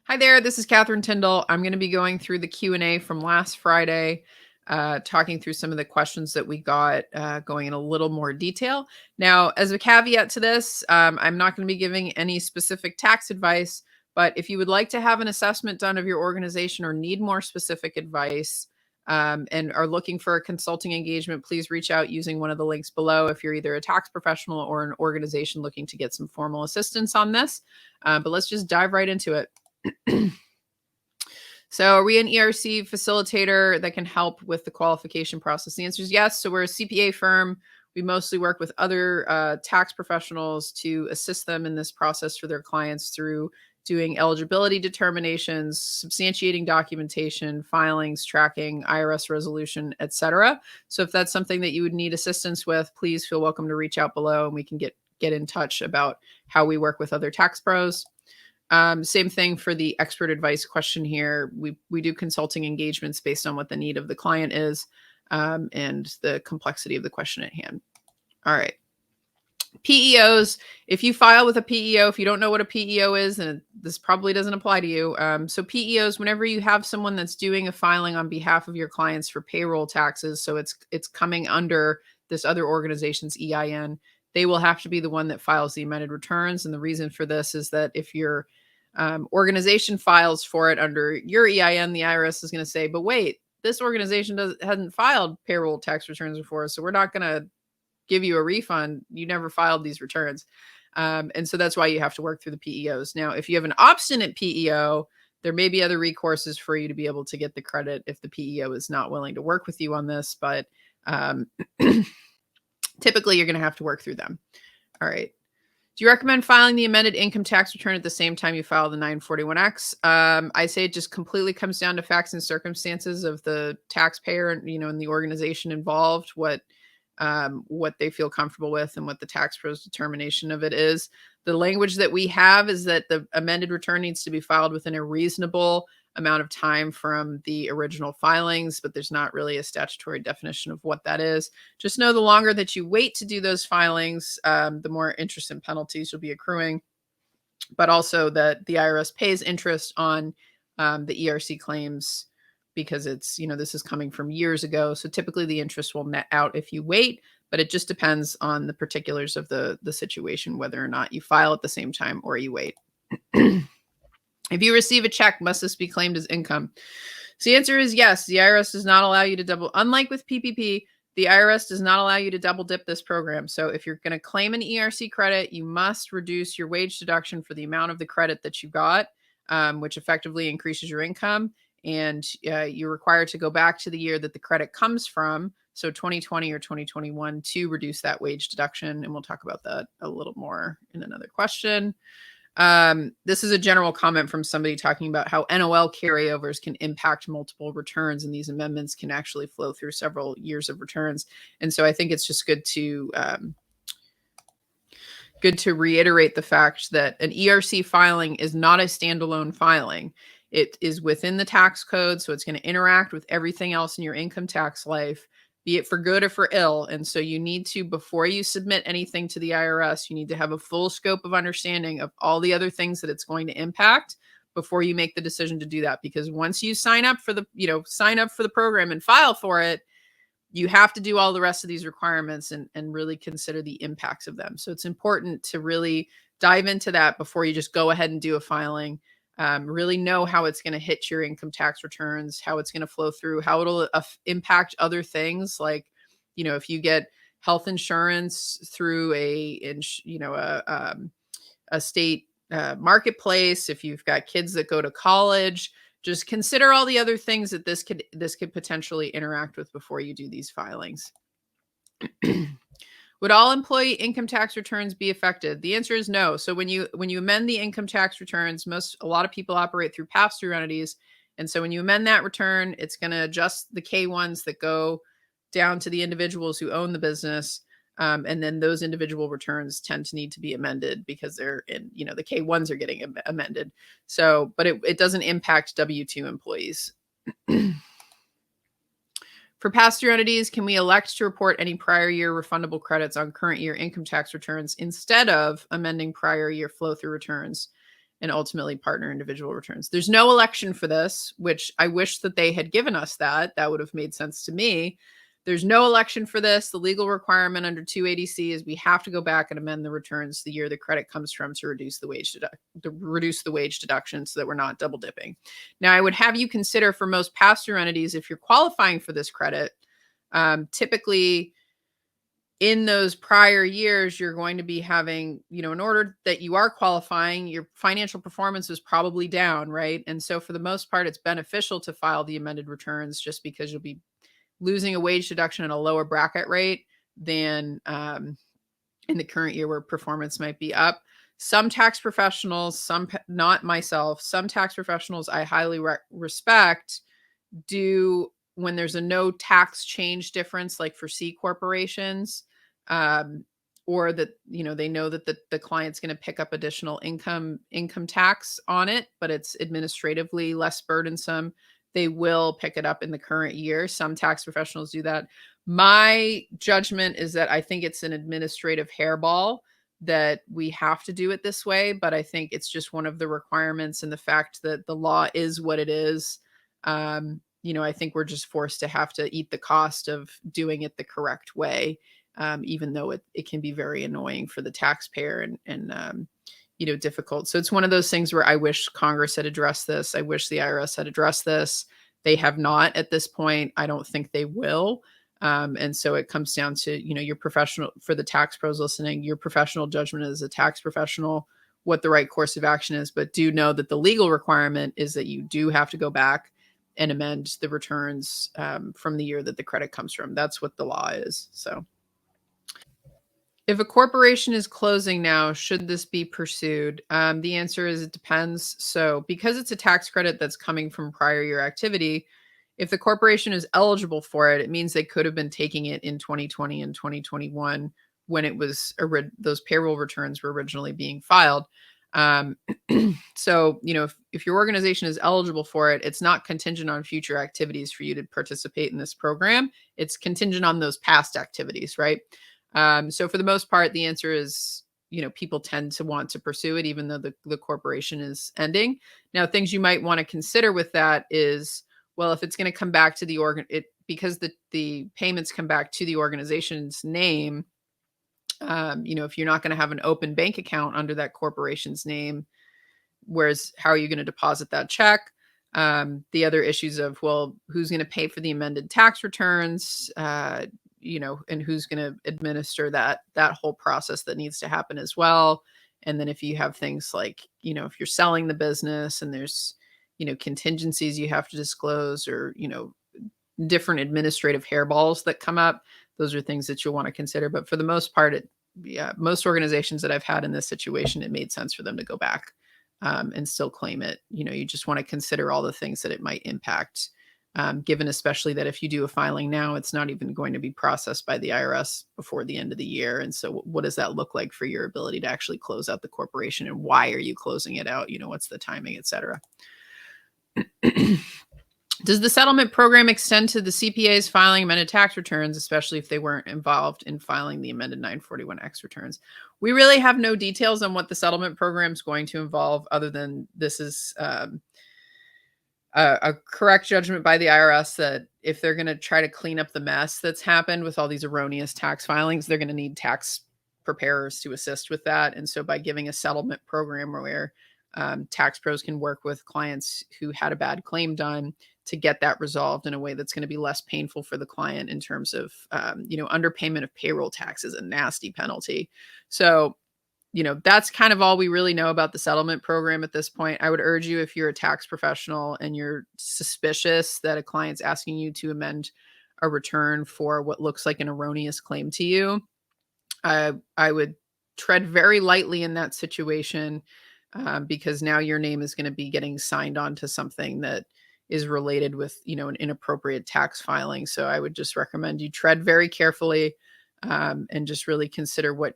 Hi there, this is Catherine Tindall. I'm going to be going through the Q&A from last Friday, talking through some of the questions that we got, going in a little more detail. Now, as a caveat to this, I'm not going to be giving any specific tax advice, but if you would like to have an assessment done of your organization or need more specific advice, and are looking for a consulting engagement, please reach out using one of the links below if you're either a tax professional or an organization looking to get some formal assistance on this. But let's just dive right into it. So are we an ERC facilitator that can help with the qualification process? The answer is yes. So we're a CPA firm. We mostly work with other tax professionals to assist them in this process for their clients through doing eligibility determinations, substantiating documentation, filings, tracking, IRS resolution, etc. So if that's something that you would need assistance with, please feel welcome to reach out below and we can get in touch about how we work with other tax pros. Same thing for the expert advice question here. We do consulting engagements based on what the need of the client is, and the complexity of the question at hand. All right. PEOs, if you file with a PEO, if you don't know what a PEO is, then this probably doesn't apply to you. So PEOs, whenever you have someone that's doing a filing on behalf of your clients for payroll taxes, so it's coming under this other organization's EIN, they will have to be the one that files the amended returns. And the reason for this is that if your organization files for it under your EIN, the IRS is going to say, but wait, this organization hasn't filed payroll tax returns before, so we're not going to give you a refund. You never filed these returns. And so that's why you have to work through the PEOs. Now, if you have an obstinate PEO, there may be other recourses for you to be able to get the credit if the PEO is not willing to work with you on this. But typically, you're going to have to work through them. All right. Do you recommend filing the amended income tax return at the same time you file the 941X? I say it just completely comes down to facts and circumstances of the taxpayer and, and the organization involved, what they feel comfortable with and what the tax pro's determination of it is. The language that we have is that the amended return needs to be filed within a reasonable amount of time from the original filings, but there's not really a statutory definition of what that is. Just know the longer that you wait to do those filings, the more interest and penalties you'll be accruing, but also that the IRS pays interest on the ERC claims because it's, this is coming from years ago. So typically the interest will net out if you wait, but it just depends on the particulars of the situation, whether or not you file at the same time or you wait. If you receive a check, must this be claimed as income? So the answer is yes. The IRS does not allow you to double, unlike with PPP, the IRS does not allow you to double dip this program. So if you're going to claim an ERC credit, you must reduce your wage deduction for the amount of the credit that you got, which effectively increases your income. And you're required to go back to the year that the credit comes from, so 2020 or 2021, to reduce that wage deduction. And we'll talk about that a little more in another question. This is a general comment from somebody talking about how NOL carryovers can impact multiple returns, and these amendments can actually flow through several years of returns. And so I think it's just good to reiterate the fact that an ERC filing is not a standalone filing. It is within the tax code, so it's going to interact with everything else in your income tax life, be it for good or for ill. And so you need to, before you submit anything to the IRS, you need to have a full scope of understanding of all the other things that it's going to impact before you make the decision to do that. Because once you sign up for the program and file for it, you have to do all the rest of these requirements and really consider the impacts of them. So it's important to really dive into that before you just go ahead and do a filing. Really know how it's going to hit your income tax returns, how it's going to flow through, how it'll impact other things. Like, if you get health insurance through a state marketplace, if you've got kids that go to college, just consider all the other things that this could potentially interact with before you do these filings. Would all employee income tax returns be affected? The answer is no. So when you amend the income tax returns, a lot of people operate through pass-through entities. And so when you amend that return, it's going to adjust the K1s that go down to the individuals who own the business. And then those individual returns tend to need to be amended because they're in, the K1s are getting amended. So, but it doesn't impact W-2 employees. For pass-through entities, can we elect to report any prior year refundable credits on current year income tax returns instead of amending prior year flow-through returns? and ultimately partner individual returns. There's no election for this, which I wish that they had given us that. That would have made sense to me. There's no election for this. The legal requirement under 280C is we have to go back and amend the returns the year the credit comes from to reduce the wage deduction so that we're not double dipping. Now, I would have you consider for most pass-through entities, if you're qualifying for this credit, typically in those prior years, you're going to be having, in order that you are qualifying, your financial performance is probably down, right? And so for the most part, it's beneficial to file the amended returns just because you'll be losing a wage deduction at a lower bracket rate than in the current year where performance might be up. Some tax professionals, not myself, some tax professionals I highly respect do when there's a no tax change difference, like for C corporations, or that, they know that the client's going to pick up additional income tax on it, but it's administratively less burdensome. They will pick it up in the current year. Some tax professionals do that. My judgment is that I think it's an administrative hairball that we have to do it this way, but I think it's just one of the requirements, and the fact that the law is what it is. I think we're just forced to have to eat the cost of doing it the correct way, even though it can be very annoying for the taxpayer and difficult. So it's one of those things where I wish Congress had addressed this. I wish the IRS had addressed this. They have not at this point. I don't think they will. And so it comes down to, your professional, for the tax pros listening, your professional judgment as a tax professional, what the right course of action is, but do know that the legal requirement is that you do have to go back and amend the returns from the year that the credit comes from. That's what the law is. So if a corporation is closing now, should this be pursued? The answer is it depends. So because it's a tax credit that's coming from prior year activity, if the corporation is eligible for it, it means they could have been taking it in 2020 and 2021 when it was those payroll returns were originally being filed. So, if your organization is eligible for it, it's not contingent on future activities for you to participate in this program. It's contingent on those past activities, right? So for the most part, the answer is, people tend to want to pursue it, even though the corporation is ending. Now, things you might want to consider with that is, well, if it's going to come back to because the payments come back to the organization's name, if you're not going to have an open bank account under that corporation's name, how are you going to deposit that check? The other issues of, well, who's going to pay for the amended tax returns, and who's going to administer that whole process that needs to happen as well. And then if you have things like, if you're selling the business and there's, contingencies you have to disclose, or, different administrative hairballs that come up, those are things that you'll want to consider. But for the most part, most organizations that I've had in this situation, it made sense for them to go back and still claim it. You just want to consider all the things that it might impact, given especially that if you do a filing now, it's not even going to be processed by the IRS before the end of the year. And so what does that look like for your ability to actually close out the corporation, and why are you closing it out? What's the timing, et cetera. Does the settlement program extend to the CPAs filing amended tax returns, especially if they weren't involved in filing the amended 941X returns? We really have no details on what the settlement program is going to involve, other than this is a correct judgment by the IRS that if they're going to try to clean up the mess that's happened with all these erroneous tax filings, they're going to need tax preparers to assist with that. And so by giving a settlement program where tax pros can work with clients who had a bad claim done to get that resolved in a way that's going to be less painful for the client in terms of, underpayment of payroll tax is a nasty penalty. So, that's kind of all we really know about the settlement program at this point. I would urge you, if you're a tax professional and you're suspicious that a client's asking you to amend a return for what looks like an erroneous claim to you, I would tread very lightly in that situation, because now your name is going to be getting signed on to something that is related with, an inappropriate tax filing. So I would just recommend you tread very carefully, and just really consider what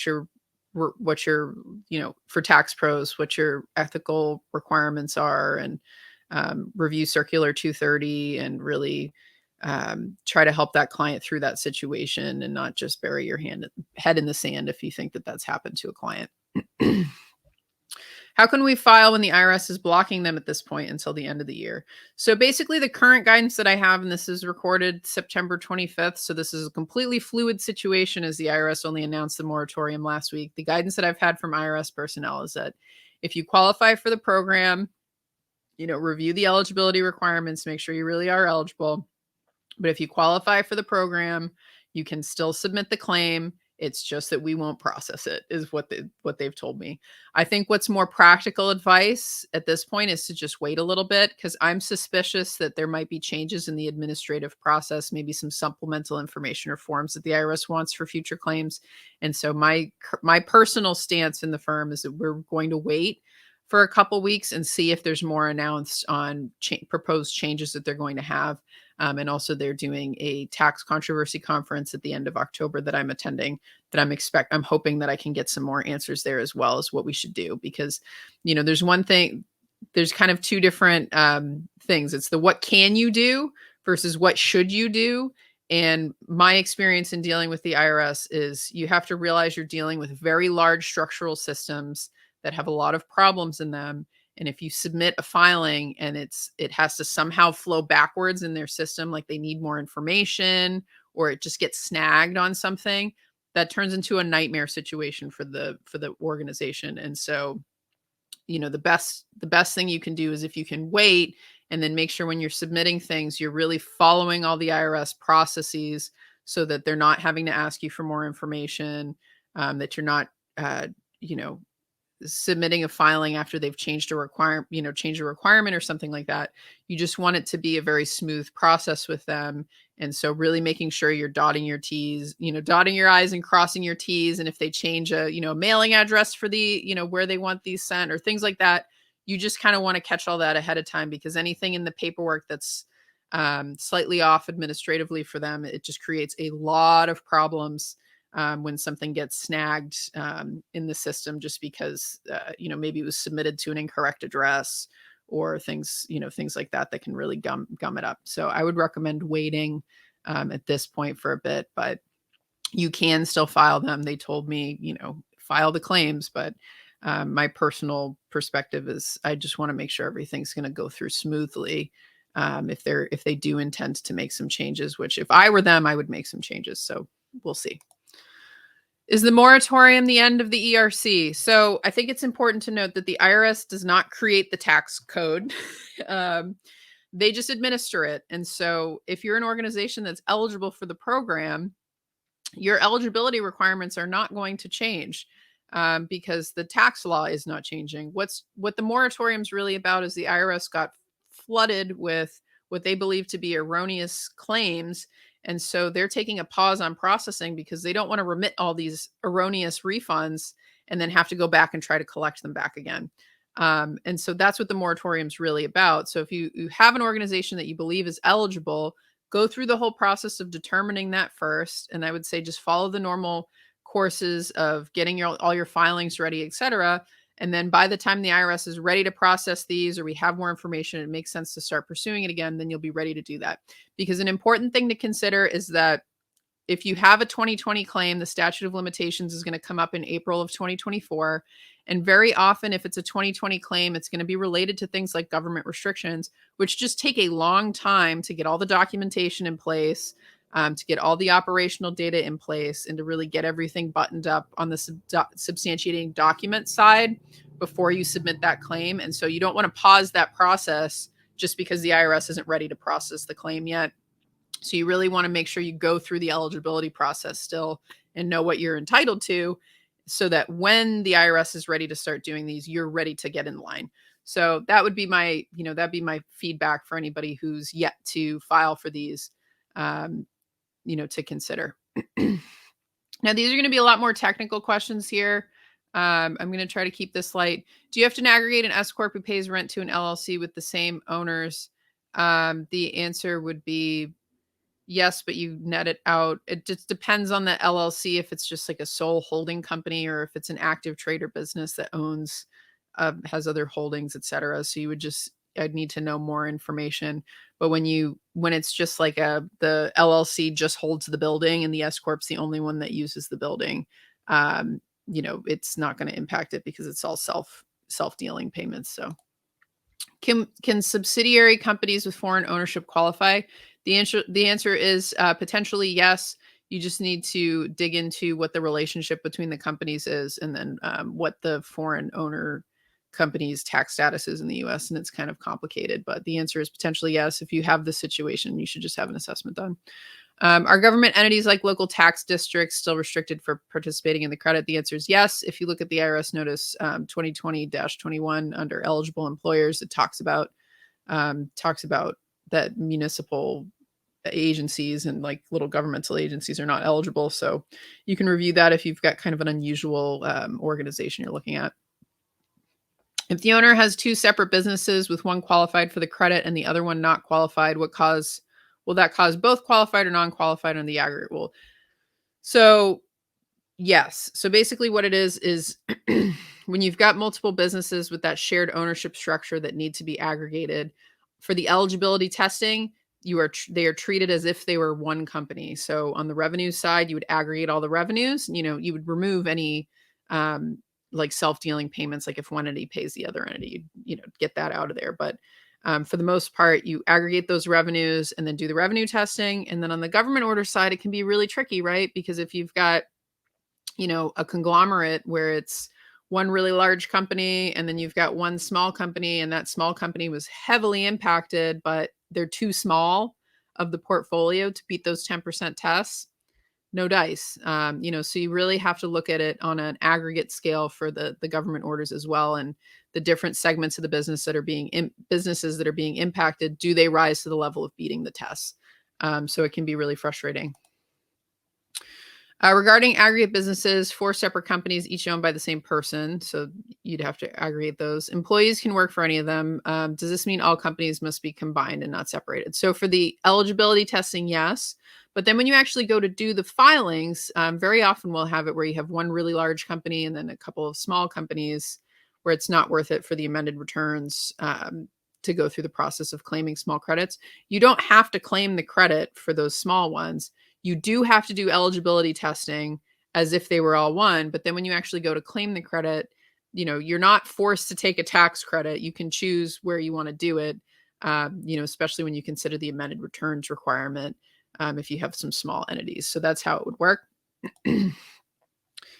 your, for tax pros, what your ethical requirements are, and review Circular 230 and really try to help that client through that situation, and not just bury your head in the sand if you think that that's happened to a client. How can we file when the IRS is blocking them at this point until the end of the year? So basically the current guidance that I have, and this is recorded September 25th, so this is a completely fluid situation as the IRS only announced the moratorium last week. The guidance that I've had from IRS personnel is that if you qualify for the program, review the eligibility requirements, make sure you really are eligible. But if you qualify for the program, you can still submit the claim. It's just that we won't process it, is what they've told me. I think what's more practical advice at this point is to just wait a little bit, because I'm suspicious that there might be changes in the administrative process, maybe some supplemental information or forms that the IRS wants for future claims. And so my personal stance in the firm is that we're going to wait for a couple weeks and see if there's more announced on proposed changes that they're going to have. And also they're doing a tax controversy conference at the end of October that I'm attending, that I'm hoping that I can get some more answers there, as well as what we should do. Because, there's one thing, there's kind of two different things. It's the what can you do versus what should you do. And my experience in dealing with the IRS is you have to realize you're dealing with very large structural systems that have a lot of problems in them. And if you submit a filing and it has to somehow flow backwards in their system, like they need more information, or it just gets snagged on something, that turns into a nightmare situation for the organization. And so, the best thing you can do is if you can wait, and then make sure when you're submitting things, you're really following all the IRS processes, so that they're not having to ask you for more information, that you're not, submitting a filing after they've changed a requirement or something like that. You just want it to be a very smooth process with them. And so really making sure you're dotting your T's, dotting your I's and crossing your T's. And if they change a mailing address for the, where they want these sent or things like that, you just kind of want to catch all that ahead of time, because anything in the paperwork that's slightly off administratively for them, it just creates a lot of problems when something gets snagged in the system, just because, maybe it was submitted to an incorrect address, or things like that can really gum it up. So I would recommend waiting at this point for a bit, but you can still file them. They told me, file the claims, but my personal perspective is I just want to make sure everything's going to go through smoothly. If they do intend to make some changes, which if I were them, I would make some changes. So we'll see. Is the moratorium the end of the ERC? So I think it's important to note that the IRS does not create the tax code. They just administer it. And so if you're an organization that's eligible for the program, your eligibility requirements are not going to change because the tax law is not changing. What the moratorium is really about is the IRS got flooded with what they believe to be erroneous claims. And so they're taking a pause on processing because they don't want to remit all these erroneous refunds and then have to go back and try to collect them back again. And so that's what the moratorium is really about. So if you have an organization that you believe is eligible, go through the whole process of determining that first. And I would say just follow the normal courses of getting all your filings ready, et cetera. And then by the time the IRS is ready to process these, or we have more information, it makes sense to start pursuing it again, then you'll be ready to do that. Because an important thing to consider is that if you have a 2020 claim, the statute of limitations is going to come up in April of 2024. And very often, if it's a 2020 claim, it's going to be related to things like government restrictions, which just take a long time to get all the documentation in place, to get all the operational data in place, and to really get everything buttoned up on the substantiating document side before you submit that claim. And so you don't want to pause that process just because the IRS isn't ready to process the claim yet. So you really want to make sure you go through the eligibility process still and know what you're entitled to, so that when the IRS is ready to start doing these, you're ready to get in line. So that would be my, that'd be my feedback for anybody who's yet to file for these, to consider. Now, these are going to be a lot more technical questions here. I'm going to try to keep this light. Do you have to aggregate an S corp who pays rent to an LLC with the same owners? The answer would be yes, but you net it out. It just depends on the LLC, if it's just like a sole holding company, or if it's an active trader business that owns, has other holdings, et cetera. So I'd need to know more information. But when it's just like the LLC just holds the building and the S corp's the only one that uses the building, it's not going to impact it because it's all self-dealing payments. So can subsidiary companies with foreign ownership qualify? The answer is potentially yes. You just need to dig into what the relationship between the companies is, and then what the foreign owner company's tax status is in the US. And it's kind of complicated, but the answer is potentially yes. If you have the situation, you should just have an assessment done. Are government entities like local tax districts still restricted for participating in the credit? The answer is yes. If you look at the IRS notice 2020-21 under eligible employers, it talks about that municipal agencies and like little governmental agencies are not eligible. So you can review that if you've got kind of an unusual organization you're looking at. If the owner has two separate businesses with one qualified for the credit and the other one not qualified, will that cause both qualified or non-qualified on the aggregate rule? So yes. So basically what it is when you've got multiple businesses with that shared ownership structure that need to be aggregated for the eligibility testing, they are treated as if they were one company. So on the revenue side, you would aggregate all the revenues. You would remove any like self-dealing payments, like if one entity pays the other entity, get that out of there. But for the most part, you aggregate those revenues and then do the revenue testing. And then on the government order side, it can be really tricky, right? Because if you've got, a conglomerate where it's one really large company and then you've got one small company, and that small company was heavily impacted, but they're too small of the portfolio to beat those 10% tests, no dice. So you really have to look at it on an aggregate scale for the government orders as well. And the different segments of the businesses that are being impacted, do they rise to the level of beating the tests? So it can be really frustrating. Regarding aggregate businesses, 4 separate companies, each owned by the same person. So you'd have to aggregate those. Employees can work for any of them. Does this mean all companies must be combined and not separated? So for the eligibility testing, yes. But then when you actually go to do the filings, very often we'll have it where you have one really large company and then a couple of small companies where it's not worth it for the amended returns to go through the process of claiming small credits. You don't have to claim the credit for those small ones. You do have to do eligibility testing as if they were all one. But then when you actually go to claim the credit, you're not forced to take a tax credit. You can choose where you want to do it, especially when you consider the amended returns requirement if you have some small entities. So that's how it would work.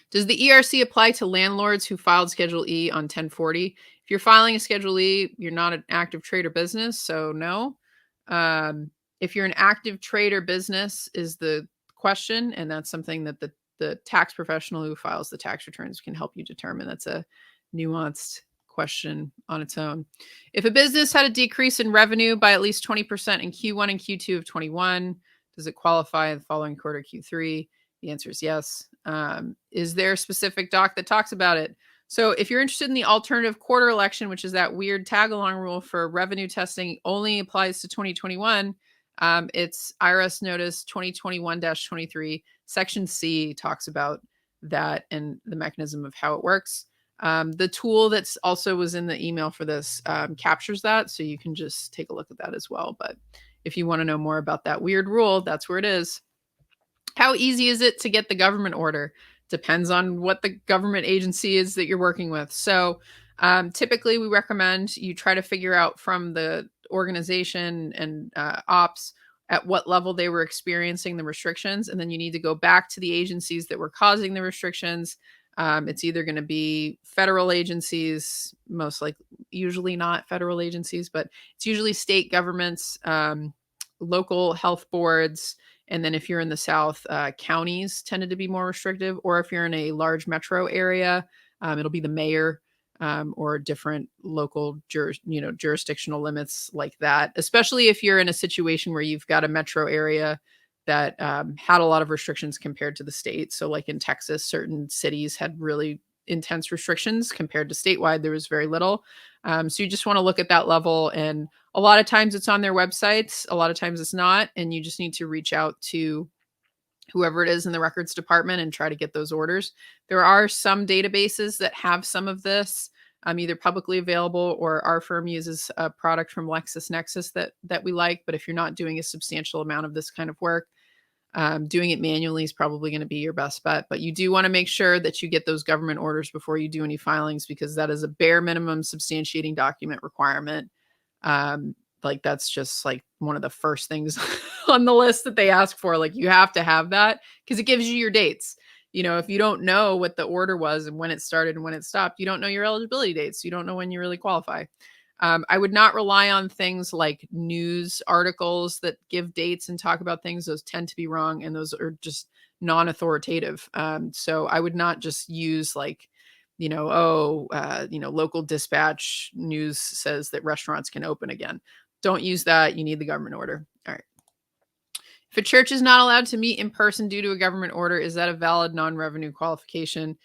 Does the ERC apply to landlords who filed Schedule E on 1040? If you're filing a Schedule E, you're not an active trade or business, so no. If you're an active trade or business is the question, and that's something that the tax professional who files the tax returns can help you determine. That's a nuanced question on its own. If a business had a decrease in revenue by at least 20% in Q1 and Q2 of 21, does it qualify in the following quarter, Q3? The answer is yes. Is there a specific doc that talks about it? So if you're interested in the alternative quarter election, which is that weird tag-along rule for revenue testing, only applies to 2021. It's IRS Notice 2021-23. Section C talks about that and the mechanism of how it works. The tool that's also was in the email for this captures that, so you can just take a look at that as well. But if you want to know more about that weird rule, that's where it is. How easy is it to get the government order? Depends on what the government agency is that you're working with. So typically we recommend you try to figure out from the organization and ops at what level they were experiencing the restrictions. And then you need to go back to the agencies that were causing the restrictions. It's either going to be federal agencies, usually not federal agencies, but it's usually state governments, local health boards. And then if you're in the South, counties tended to be more restrictive. Or if you're in a large metro area, it'll be the mayor or different local jurisdictional limits like that, especially if you're in a situation where you've got a metro area that had a lot of restrictions compared to the state. So like in Texas, certain cities had really intense restrictions compared to statewide. There was very little. So you just want to look at that level. And a lot of times it's on their websites. A lot of times it's not. And you just need to reach out to whoever it is in the records department and try to get those orders. There are some databases that have some of this either publicly available, or our firm uses a product from LexisNexis that we like. But if you're not doing a substantial amount of this kind of work, Doing it manually is probably going to be your best bet, but you do want to make sure that you get those government orders before you do any filings, because that is a bare minimum substantiating document requirement. Like that's just like one of the first things on the list that they ask for. Like you have to have that because it gives you your dates. If you don't know what the order was and when it started and when it stopped, you don't know your eligibility dates. You don't know when you really qualify. I would not rely on things like news articles that give dates and talk about things. Those tend to be wrong, and those are just non-authoritative. So I would not just use like, local dispatch news says that restaurants can open again. Don't use that. You need the government order. All right. If a church is not allowed to meet in person due to a government order, is that a valid non-revenue qualification?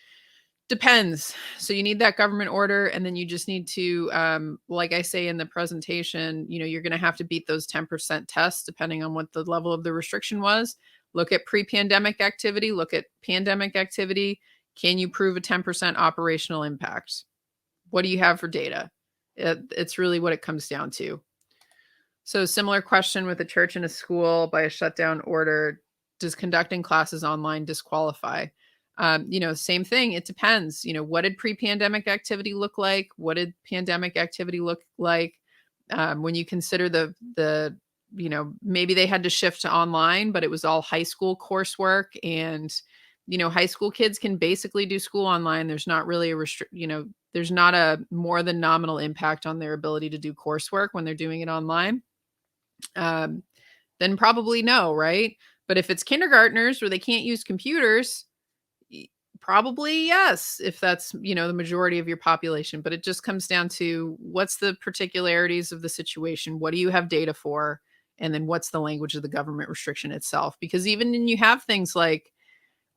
Depends. So you need that government order, and then you just need to, like I say in the presentation, you're going to have to beat those 10% tests depending on what the level of the restriction was. Look at pre-pandemic activity, look at pandemic activity. Can you prove a 10% operational impact? What do you have for data? It's really what it comes down to. So similar question with a church and a school by a shutdown order. Does conducting classes online disqualify? Same thing. It depends. What did pre-pandemic activity look like? What did pandemic activity look like? When you consider the maybe they had to shift to online, but it was all high school coursework, and high school kids can basically do school online. There's not really there's not a more than nominal impact on their ability to do coursework when they're doing it online. Then probably no, right? But if it's kindergartners where they can't use computers, probably yes, if that's, the majority of your population. But it just comes down to what's the particularities of the situation? What do you have data for? And then what's the language of the government restriction itself? Because even when you have things like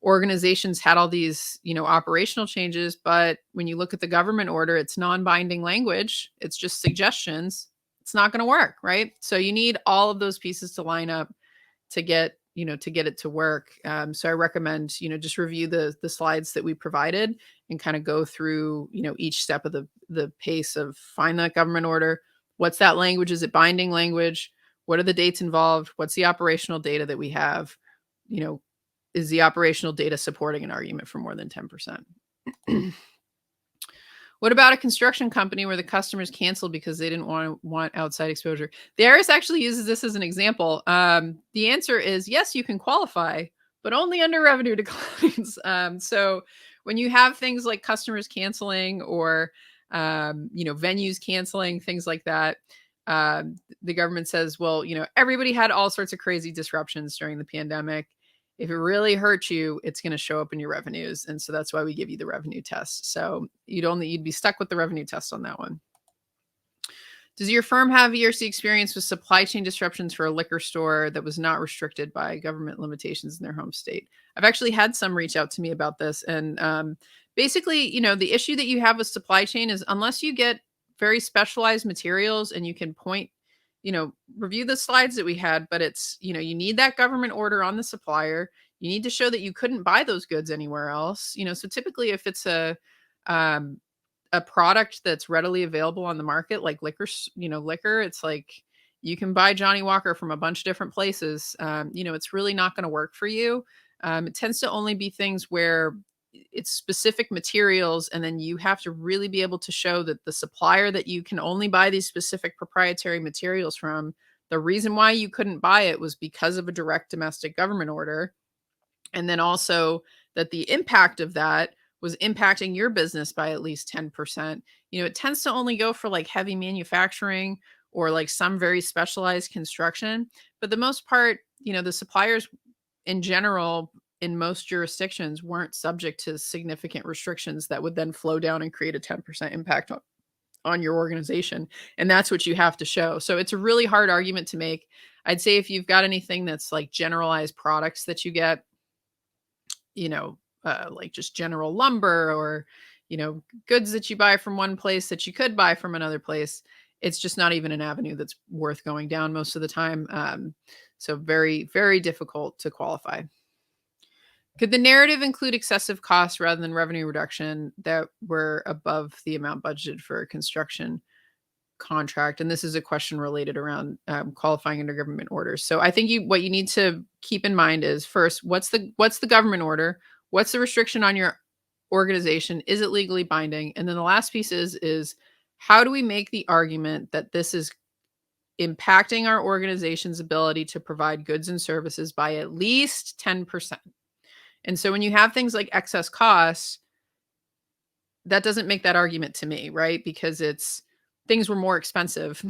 organizations had all these, operational changes, but when you look at the government order, it's non-binding language. It's just suggestions. It's not going to work, right? So you need all of those pieces to line up to get it to work. So I recommend, just review the slides that we provided and kind of go through, each step of the pace of find that government order. What's that language? Is it binding language? What are the dates involved? What's the operational data that we have? Is the operational data supporting an argument for more than 10%? What about a construction company where the customers canceled because they didn't want outside exposure? The IRS actually uses this as an example. The answer is yes, you can qualify, but only under revenue declines. So when you have things like customers canceling or venues canceling, things like that, the government says, well, everybody had all sorts of crazy disruptions during the pandemic. If it really hurts you, it's going to show up in your revenues. And so that's why we give you the revenue test. So you'd be stuck with the revenue test on that one. Does your firm have ERC experience with supply chain disruptions for a liquor store that was not restricted by government limitations in their home state? I've actually had some reach out to me about this. And basically, the issue that you have with supply chain is unless you get very specialized materials and you can point, review the slides that we had, but it's, you need that government order on the supplier. You need to show that you couldn't buy those goods anywhere else. So typically if it's a product that's readily available on the market, like liquor, it's like you can buy Johnny Walker from a bunch of different places. It's really not going to work for you. It tends to only be things where it's specific materials, and then you have to really be able to show that the supplier that you can only buy these specific proprietary materials from, the reason why you couldn't buy it was because of a direct domestic government order. And then also that the impact of that was impacting your business by at least 10%. It tends to only go for like heavy manufacturing or like some very specialized construction. But the most part, the suppliers in general, in most jurisdictions, weren't subject to significant restrictions that would then flow down and create a 10% impact on your organization. And that's what you have to show. So it's a really hard argument to make. I'd say if you've got anything that's like generalized products that you get, like just general lumber or, goods that you buy from one place that you could buy from another place, it's just not even an avenue that's worth going down most of the time. So very, very difficult to qualify. Could the narrative include excessive costs rather than revenue reduction that were above the amount budgeted for construction contract. And this is a question related around qualifying under government orders. So I think what you need to keep in mind is, first, what's the government order? What's the restriction on your organization? Is it legally binding? And then the last piece is how do we make the argument that this is impacting our organization's ability to provide goods and services by at least 10%? And so when you have things like excess costs, that doesn't make that argument to me, right? Because things were more expensive.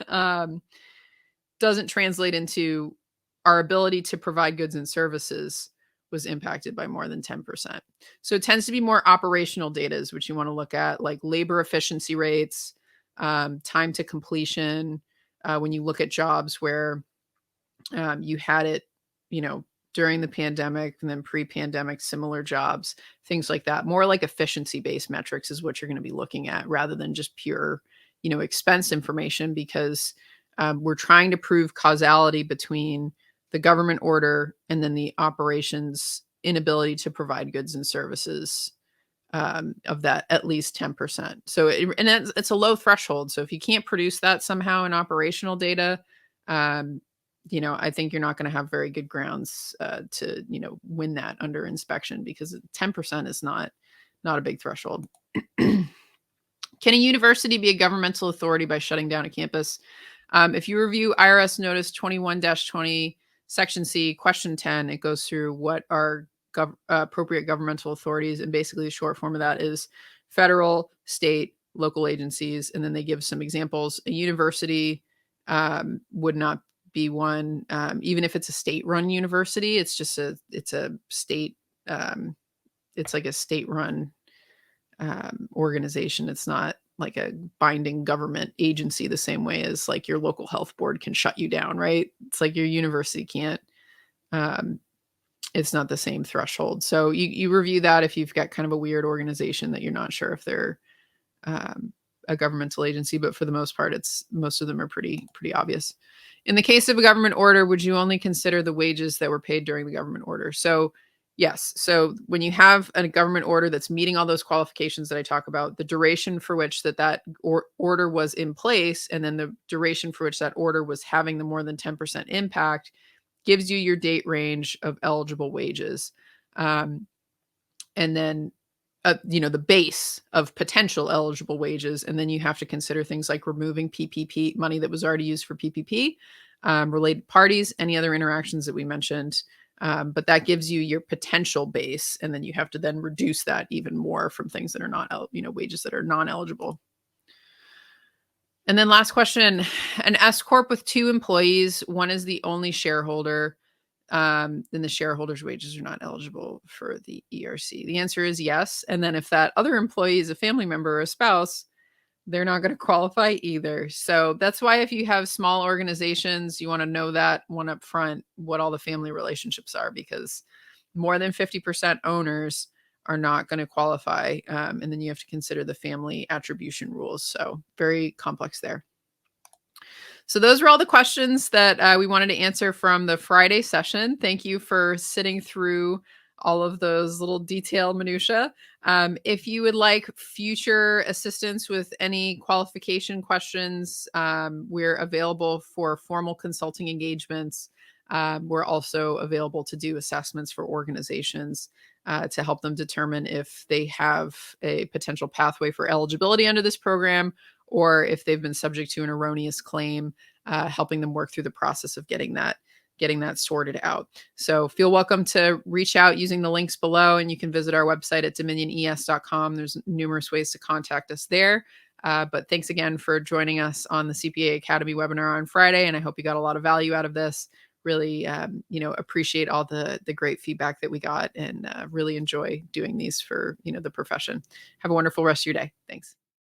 Doesn't translate into our ability to provide goods and services was impacted by more than 10%. So it tends to be more operational data is what you want to look at, like labor efficiency rates, time to completion. When you look at jobs where you had it, during the pandemic and then pre-pandemic, similar jobs, things like that. More like efficiency-based metrics is what you're going to be looking at rather than just pure, expense information, because we're trying to prove causality between the government order and then the operations inability to provide goods and services of that at least 10%. So, it's a low threshold. So if you can't produce that somehow in operational data, I think you're not going to have very good grounds to, win that under inspection, because 10% is not a big threshold. Can a university be a governmental authority by shutting down a campus? If you review IRS Notice 21-20, Section C, Question 10, it goes through what are appropriate governmental authorities. And basically the short form of that is federal, state, local agencies. And then they give some examples. A university would not be one, even if it's a state-run university. It's just it's a state, it's like a state-run organization. It's not like a binding government agency the same way as like your local health board can shut you down, right? It's like your university can't. It's not the same threshold. So you review that if you've got kind of a weird organization that you're not sure if they're a governmental agency, but for the most part, most of them are pretty obvious. In the case of a government order, would you only consider the wages that were paid during the government order? So yes. So when you have a government order that's meeting all those qualifications that I talk about, the duration for which that order was in place, and then the duration for which that order was having the more than 10% impact, gives you your date range of eligible wages. And then the base of potential eligible wages. And then you have to consider things like removing PPP money that was already used for PPP, related parties, any other interactions that we mentioned. But that gives you your potential base. And then you have to then reduce that even more from things that are not, wages that are non-eligible. And then last question, an S Corp with 2 employees, one is the only shareholder. Then the shareholders' wages are not eligible for the ERC. The answer is yes. And then if that other employee is a family member or a spouse, they're not going to qualify either. So that's why if you have small organizations, you want to know that one up front, what all the family relationships are, because more than 50% owners are not going to qualify. And then you have to consider the family attribution rules. So very complex there. So those were all the questions that we wanted to answer from the Friday session. Thank you for sitting through all of those little detailed minutia. If you would like future assistance with any qualification questions, we're available for formal consulting engagements. We're also available to do assessments for organizations to help them determine if they have a potential pathway for eligibility under this program, or if they've been subject to an erroneous claim, helping them work through the process of getting that sorted out. So feel welcome to reach out using the links below, and you can visit our website at dominiones.com. There's numerous ways to contact us there. But thanks again for joining us on the CPA Academy webinar on Friday, and I hope you got a lot of value out of this. Really, appreciate all the great feedback that we got, and really enjoy doing these for, the profession. Have a wonderful rest of your day. Thanks.